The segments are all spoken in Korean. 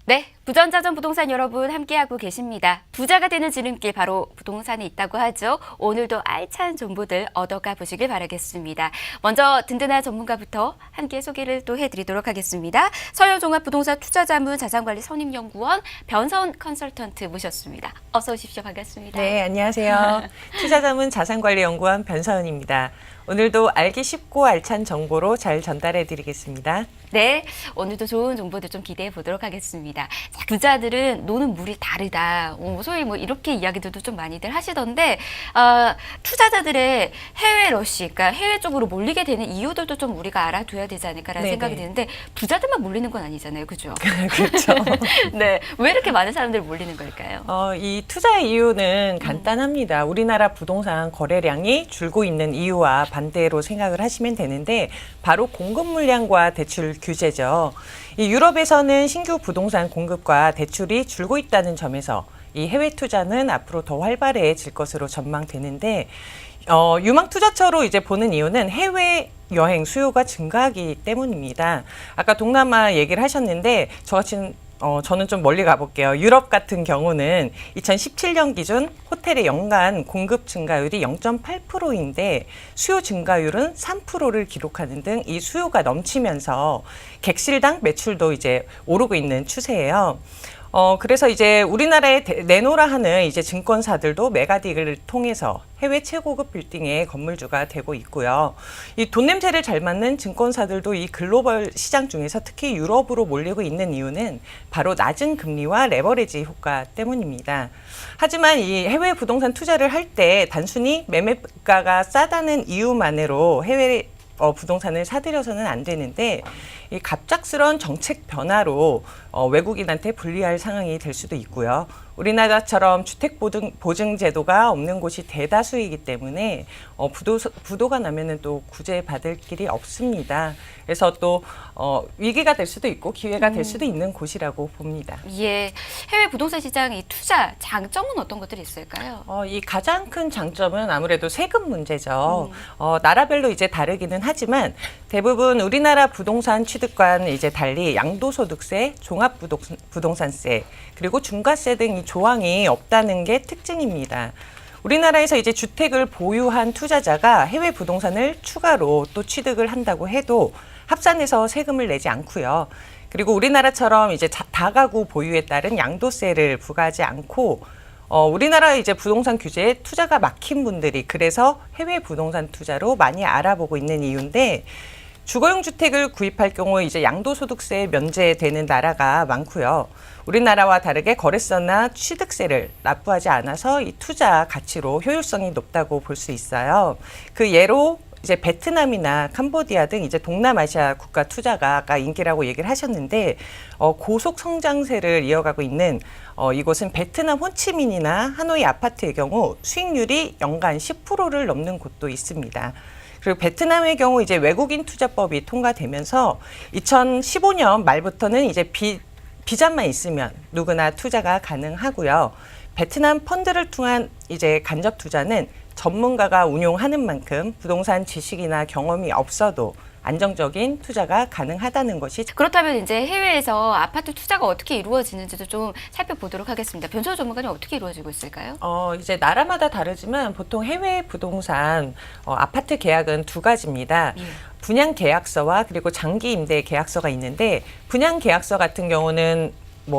네, 부전자전 부동산 여러분 함께하고 계십니다. 부자가 되는 지름길 바로 부동산에 있다고 하죠. 오늘도 알찬 정보들 얻어가 보시길 바라겠습니다. 먼저 든든한 전문가부터 함께 소개를 또 해드리도록 하겠습니다. 서현종합부동산투자자문 자산관리 선임연구원 변선 컨설턴트 모셨습니다. 어서 오십시오. 반갑습니다. 네, 안녕하세요. 투자자문 자산관리연구원 변서은입니다. 오늘도 알기 쉽고 알찬 정보로 잘 전달해 드리겠습니다. 네, 오늘도 좋은 정보들 좀 기대해 보도록 하겠습니다. 자, 부자들은 노는 물이 다르다. 소위 이렇게 이야기들도 좀 많이들 하시던데, 투자자들의 해외 러시, 그러니까 해외 쪽으로 몰리게 되는 이유들도 좀 우리가 알아둬야 되지 않을까라는 네네. 생각이 드는데, 부자들만 몰리는 건 아니잖아요. 그죠? 그렇죠. 네, 왜 이렇게 많은 사람들이 몰리는 걸까요? 이 투자의 이유는 간단합니다. 우리나라 부동산 거래량이 줄고 있는 이유와 반대로 생각을 하시면 되는데 바로 공급 물량과 대출 규제죠. 이 유럽에서는 신규 부동산 공급과 대출이 줄고 있다는 점에서 이 해외 투자는 앞으로 더 활발해질 것으로 전망되는데 유망 투자처로 이제 보는 이유는 해외 여행 수요가 증가하기 때문입니다. 아까 동남아 얘기를 하셨는데 저는 좀 멀리 가볼게요. 유럽 같은 경우는 2017년 기준 호텔의 연간 공급 증가율이 0.8%인데 수요 증가율은 3%를 기록하는 등 이 수요가 넘치면서 객실당 매출도 이제 오르고 있는 추세예요. 그래서 이제 우리나라에 내놓으라 하는 이제 증권사들도 메가딕을 통해서 해외 최고급 빌딩의 건물주가 되고 있고요. 이 돈 냄새를 잘 맡는 증권사들도 이 글로벌 시장 중에서 특히 유럽으로 몰리고 있는 이유는 바로 낮은 금리와 레버리지 효과 때문입니다. 하지만 이 해외 부동산 투자를 할 때 단순히 매매가가 싸다는 이유만으로 해외 부동산을 사들여서는 안 되는데 이 갑작스러운 정책 변화로 외국인한테 불리할 상황이 될 수도 있고요. 우리나라처럼 주택 보증 제도가 없는 곳이 대다수이기 때문에 부도가 나면은 또 구제받을 길이 없습니다. 그래서 또 위기가 될 수도 있고 기회가 될 수도 있는 곳이라고 봅니다. 예, 해외 부동산 시장 이 투자 장점은 어떤 것들이 있을까요? 이 가장 큰 장점은 아무래도 세금 문제죠. 나라별로 이제 다르기는 하지만 대부분 우리나라 부동산 취득과는 이제 달리 양도소득세, 종합부동산세, 그리고 중과세 등 이 조항이 없다는 게 특징입니다. 우리나라에서 이제 주택을 보유한 투자자가 해외 부동산을 추가로 또 취득을 한다고 해도 합산해서 세금을 내지 않고요. 그리고 우리나라처럼 이제 다가구 보유에 따른 양도세를 부과하지 않고 우리나라 이제 부동산 규제에 투자가 막힌 분들이 그래서 해외 부동산 투자로 많이 알아보고 있는 이유인데 주거용 주택을 구입할 경우 이제 양도소득세 면제되는 나라가 많고요. 우리나라와 다르게 거래세나 취득세를 납부하지 않아서 이 투자 가치로 효율성이 높다고 볼 수 있어요. 그 예로 이제 베트남이나 캄보디아 등 이제 동남아시아 국가 투자가 아까 인기라고 얘기를 하셨는데 고속 성장세를 이어가고 있는 이곳은 베트남 호치민이나 하노이 아파트의 경우 수익률이 연간 10%를 넘는 곳도 있습니다. 그리고 베트남의 경우 이제 외국인 투자법이 통과되면서 2015년 말부터는 이제 비자만 있으면 누구나 투자가 가능하고요. 베트남 펀드를 통한 이제 간접 투자는 전문가가 운용하는 만큼 부동산 지식이나 경험이 없어도 안정적인 투자가 가능하다는 것이. 그렇다면 이제 해외에서 아파트 투자가 어떻게 이루어지는지도 좀 살펴보도록 하겠습니다. 변소 전문가님 어떻게 이루어지고 있을까요? 이제 나라마다 다르지만 보통 해외 부동산 아파트 계약은 두 가지입니다. 예. 분양 계약서와 그리고 장기 임대 계약서가 있는데 분양 계약서 같은 경우는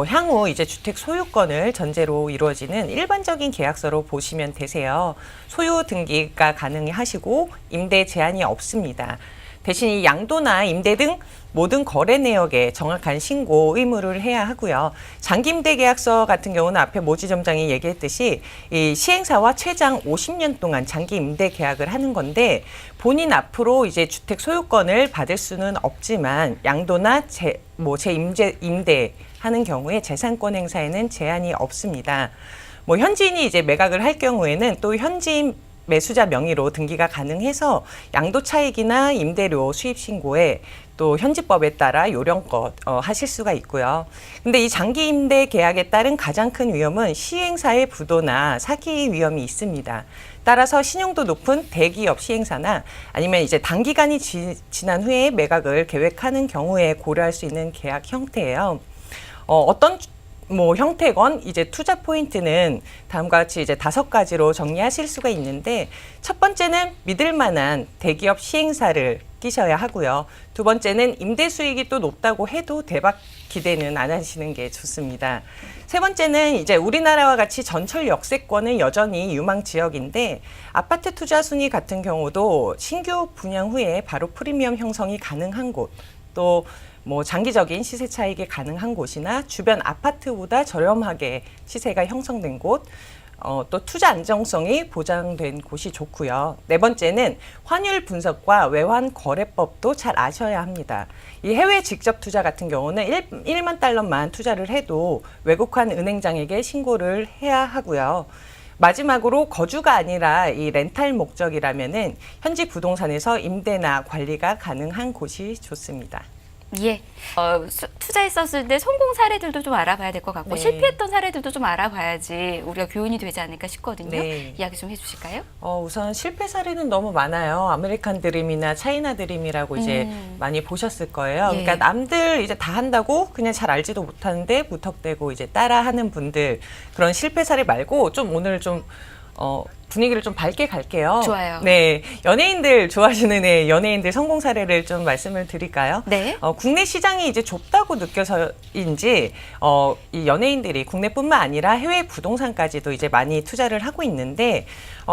향후 이제 주택 소유권을 전제로 이루어지는 일반적인 계약서로 보시면 되세요. 소유 등기가 가능하시고 임대 제한이 없습니다. 대신 이 양도나 임대 등 모든 거래 내역에 정확한 신고 의무를 해야 하고요. 장기 임대 계약서 같은 경우는 앞에 모 지점장이 얘기했듯이 이 시행사와 최장 50년 동안 장기 임대 계약을 하는 건데 본인 앞으로 이제 주택 소유권을 받을 수는 없지만 양도나 임대 하는 경우에 재산권 행사에는 제한이 없습니다. 현지인이 이제 매각을 할 경우에는 또 현지인 매수자 명의로 등기가 가능해서 양도 차익이나 임대료 수입 신고에 또 현지법에 따라 요령껏 하실 수가 있고요. 근데 이 장기 임대 계약에 따른 가장 큰 위험은 시행사의 부도나 사기 위험이 있습니다. 따라서 신용도 높은 대기업 시행사나 아니면 이제 단기간이 지난 후에 매각을 계획하는 경우에 고려할 수 있는 계약 형태예요. 어떤 뭐 형태건 이제 투자 포인트는 다음과 같이 이제 5가지로 정리하실 수가 있는데, 첫 번째는 믿을 만한 대기업 시행사를 끼셔야 하고요. 두 번째는 임대 수익이 또 높다고 해도 대박 기대는 안 하시는 게 좋습니다. 세 번째는 이제 우리나라와 같이 전철 역세권은 여전히 유망 지역인데, 아파트 투자 순위 같은 경우도 신규 분양 후에 바로 프리미엄 형성이 가능한 곳, 또 뭐 장기적인 시세 차익이 가능한 곳이나 주변 아파트보다 저렴하게 시세가 형성된 곳, 또 투자 안정성이 보장된 곳이 좋고요. 네 번째는 환율 분석과 외환 거래법도 잘 아셔야 합니다. 이 해외 직접 투자 같은 경우는 1만 달러만 투자를 해도 외국환 은행장에게 신고를 해야 하고요. 마지막으로 거주가 아니라 이 렌탈 목적이라면은 현지 부동산에서 임대나 관리가 가능한 곳이 좋습니다. 예. 투자했었을 때 성공 사례들도 좀 알아봐야 될 것 같고 네. 실패했던 사례들도 좀 알아봐야지 우리가 교훈이 되지 않을까 싶거든요. 네. 이야기 좀 해주실까요? 우선 실패 사례는 너무 많아요. 아메리칸 드림이나 차이나 드림이라고 이제 많이 보셨을 거예요. 예. 그러니까 남들 이제 다 한다고 그냥 잘 알지도 못하는데 무턱대고 이제 따라하는 분들, 그런 실패 사례 말고 좀 오늘 좀 분위기를 좀 밝게 갈게요. 좋아요. 네, 연예인들 좋아하시는 연예인들 성공 사례를 좀 말씀을 드릴까요? 네. 국내 시장이 이제 좁다고 느껴서인지 이 연예인들이 국내뿐만 아니라 해외 부동산까지도 이제 많이 투자를 하고 있는데,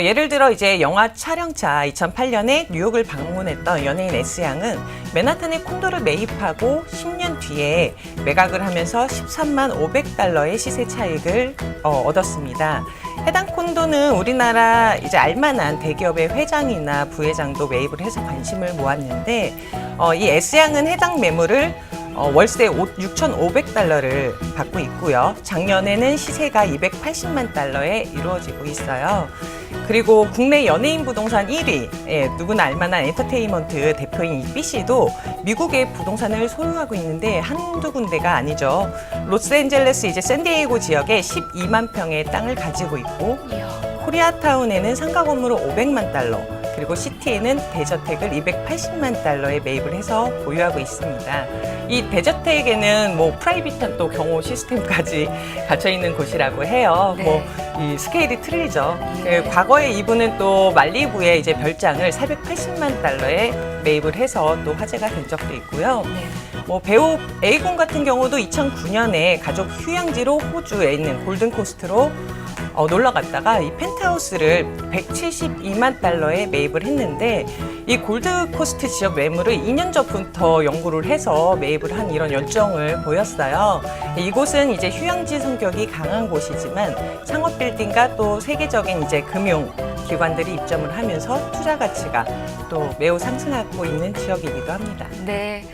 예를 들어 이제 영화 촬영차 2008년에 뉴욕을 방문했던 연예인 S양은 맨하탄에 콘도를 매입하고 10년 뒤에 매각을 하면서 13만 500달러의 시세 차익을 얻었습니다. 해당 콘도는 우리나라 이제 알만한 대기업의 회장이나 부회장도 매입을 해서 관심을 모았는데, 이 S양은 해당 매물을 월세 6,500달러를 받고 있고요. 작년에는 시세가 280만 달러에 이루어지고 있어요. 그리고 국내 연예인 부동산 1위, 누구나 알만한 엔터테인먼트 대표인 이 B씨도 미국의 부동산을 소유하고 있는데 한두 군데가 아니죠. 로스앤젤레스 이제 샌디에이고 지역에 12만 평의 땅을 가지고 있고, 코리아타운에는 상가 건물을 500만 달러, 그리고 시티에는 대저택을 280만 달러에 매입을 해서 보유하고 있습니다. 이 대저택에는 뭐 프라이빗한 또 경호 시스템까지 갖춰 있는 곳이라고 해요. 네. 뭐 이 스케일이 틀리죠. 예. 과거에 이분은 또 말리부에 이제 별장을 480만 달러에 매입을 해서 또 화제가 된 적도 있고요. 네. 뭐 배우 에이곤 같은 경우도 2009년에 가족 휴양지로 호주에 있는 골든코스트로 놀러 갔다가 이 펜트하우스를 172만 달러에 매입을 했는데, 이 골드코스트 지역 매물을 2년 전부터 연구를 해서 매입을 한 이런 열정을 보였어요. 이곳은 이제 휴양지 성격이 강한 곳이지만 상업 빌딩과 또 세계적인 이제 금융 기관들이 입점을 하면서 투자 가치가 또 매우 상승하고 있는 지역이기도 합니다. 네.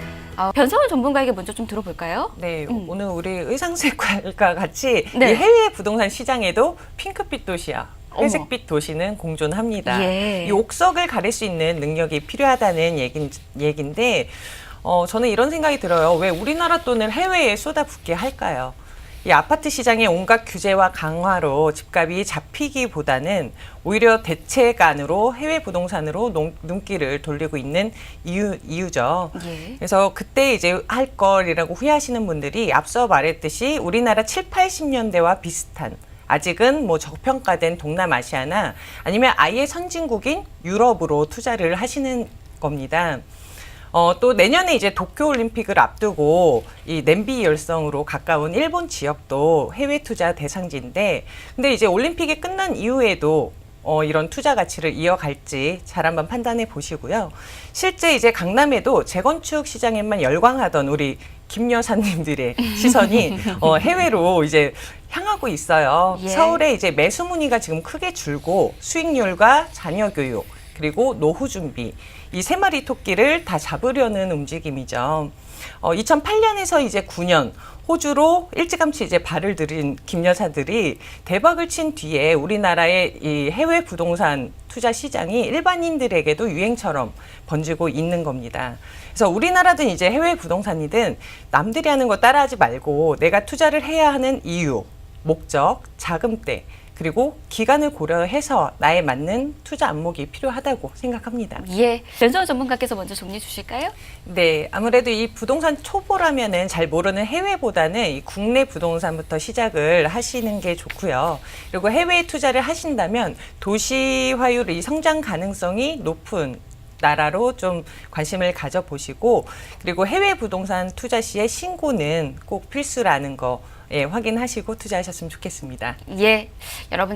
변성훈 전문가에게 먼저 좀 들어볼까요? 네, 오늘 우리 의상색깔과 같이 네. 이 해외 부동산 시장에도 핑크빛 도시와 어머. 회색빛 도시는 공존합니다. 예. 이 옥석을 가릴 수 있는 능력이 필요하다는 얘긴데, 저는 이런 생각이 들어요. 왜 우리나라 돈을 해외에 쏟아붓게 할까요? 이 아파트 시장의 온갖 규제와 강화로 집값이 잡히기보다는 오히려 대체간으로 해외 부동산으로 눈길을 돌리고 있는 이유죠. 예. 그래서 그때 이제 할 거리라고 후회하시는 분들이 앞서 말했듯이 우리나라 7, 80년대와 비슷한, 아직은 뭐 저평가된 동남아시아나 아니면 아예 선진국인 유럽으로 투자를 하시는 겁니다. 또 내년에 이제 도쿄올림픽을 앞두고 이 냄비 열성으로 가까운 일본 지역도 해외 투자 대상지인데, 근데 이제 올림픽이 끝난 이후에도 이런 투자 가치를 이어갈지 잘 한번 판단해 보시고요. 실제 이제 강남에도 재건축 시장에만 열광하던 우리 김 여사님들의 시선이 해외로 이제 향하고 있어요. 예. 서울에 이제 매수 문의가 지금 크게 줄고 수익률과 자녀 교육, 그리고 노후 준비, 이 세 마리 토끼를 다 잡으려는 움직임이죠. 2008년에서 이제 9년 호주로 일찌감치 이제 발을 들인 김 여사들이 대박을 친 뒤에 우리나라의 이 해외 부동산 투자 시장이 일반인들에게도 유행처럼 번지고 있는 겁니다. 그래서 우리나라든 이제 해외 부동산이든 남들이 하는 거 따라하지 말고 내가 투자를 해야 하는 이유, 목적, 자금대, 그리고 기간을 고려해서 나에 맞는 투자 안목이 필요하다고 생각합니다. 예, 변소원 전문가께서 먼저 정리해 주실까요? 네, 아무래도 이 부동산 초보라면은 잘 모르는 해외보다는 이 국내 부동산부터 시작을 하시는 게 좋고요. 그리고 해외 투자를 하신다면 도시화율, 이 성장 가능성이 높은 나라로 좀 관심을 가져보시고, 그리고 해외 부동산 투자 시에 신고는 꼭 필수라는 거 확인하시고 투자하셨으면 좋겠습니다. 예, 여러분.